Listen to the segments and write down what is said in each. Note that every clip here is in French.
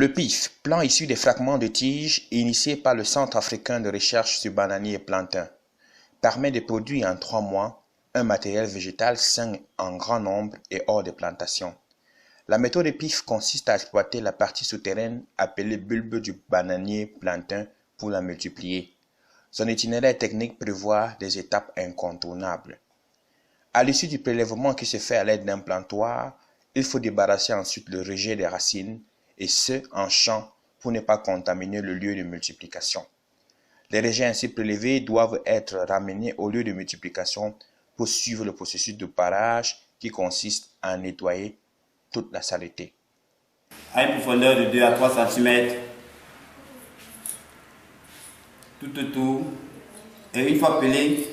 Le PIF, plan issu des fragments de tiges initié par le Centre africain de recherche sur bananiers et plantains, permet de produire en 3 mois un matériel végétal sain en grand nombre et hors des plantations. La méthode PIF consiste à exploiter la partie souterraine appelée bulbe du bananier plantain pour la multiplier. Son itinéraire technique prévoit des étapes incontournables. À l'issue du prélèvement qui se fait à l'aide d'un plantoir, il faut débarrasser ensuite le rejet des racines, et ce en champ pour ne pas contaminer le lieu de multiplication. Les rejets ainsi prélevés doivent être ramenés au lieu de multiplication pour suivre le processus de parage qui consiste à nettoyer toute la saleté. À une profondeur de 2 à 3 cm, tout autour, et une fois pelé,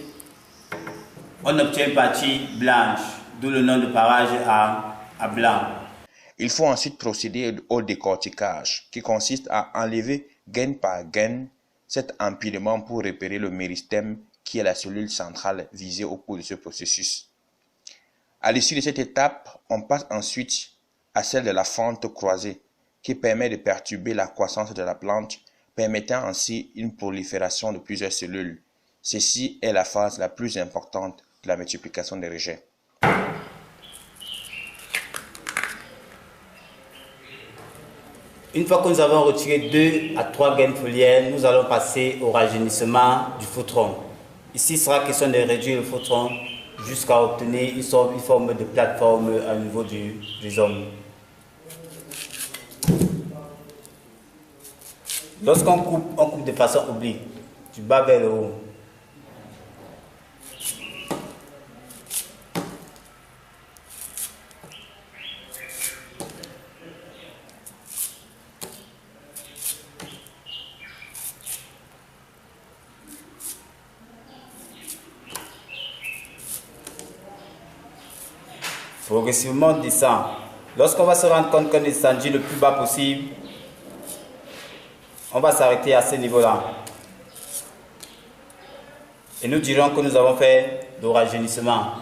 on obtient une partie blanche, d'où le nom de parage à blanc. Il faut ensuite procéder au décortiquage, qui consiste à enlever gaine par gaine cet empilement pour repérer le méristème qui est la cellule centrale visée au cours de ce processus. À l'issue de cette étape, on passe ensuite à celle de la fente croisée, qui permet de perturber la croissance de la plante, permettant ainsi une prolifération de plusieurs cellules. Ceci est la phase la plus importante de la multiplication des rejets. Une fois que nous avons retiré 2 à 3 gaines foliaires, nous allons passer au rajeunissement du faux-tronc. Ici, il sera question de réduire le faux-tronc jusqu'à obtenir une forme de plateforme au niveau du rhizome. Lorsqu'on coupe, on coupe de façon oblique, du bas vers le haut. Progressivement descend. Lorsqu'on va se rendre compte qu'on est descendu le plus bas possible, on va s'arrêter à ce niveau-là. Et nous dirons que nous avons fait le rajeunissement.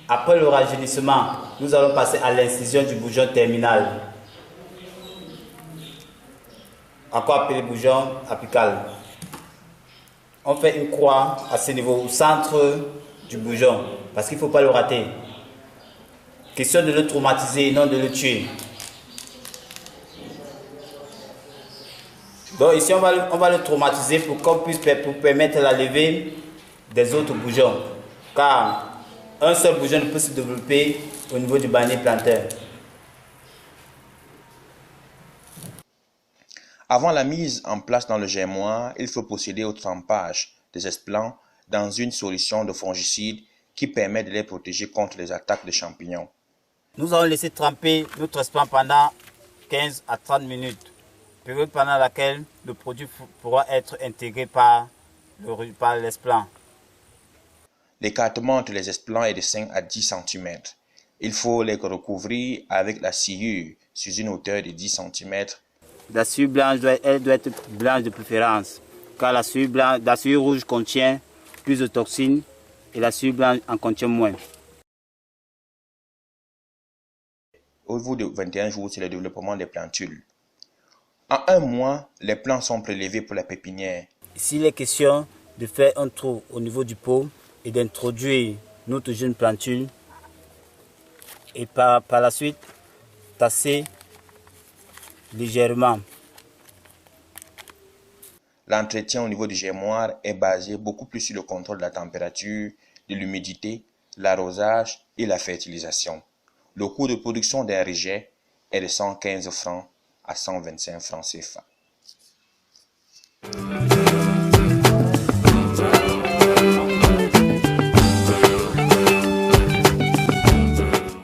Après le rajeunissement, nous allons passer à l'incision du bourgeon terminal. Encore appelé bourgeon apical. On fait une croix à ce niveau, au centre du bourgeon, parce qu'il ne faut pas le rater. Question de le traumatiser et non de le tuer. Donc ici, on va le traumatiser pour qu'on puisse permettre la levée des autres bourgeons. Car un seul bourgeon ne peut se développer au niveau du bananier plantain. Avant la mise en place dans le germoir, il faut procéder au trempage des esplants dans une solution de fongicide qui permet de les protéger contre les attaques de champignons. Nous allons laisser tremper notre esplant pendant 15 à 30 minutes, période pendant laquelle le produit pourra être intégré par l'esplant. L'écartement entre les esplants est de 5 à 10 cm. Il faut les recouvrir avec la sciure sur une hauteur de 10 cm. La sciure blanche doit être blanche de préférence, car la sciure rouge contient plus de toxines et la sciure blanche en contient moins. Au bout de 21 jours, c'est le développement des plantules. En 1 mois, les plants sont prélevés pour la pépinière. Ici, il est question de faire un trou au niveau du pot et d'introduire notre jeune plantule et par la suite tasser légèrement. L'entretien au niveau du germoir est basé beaucoup plus sur le contrôle de la température, de l'humidité, l'arrosage et la fertilisation. Le coût de production d'un rejet est de 115 francs à 125 francs CFA.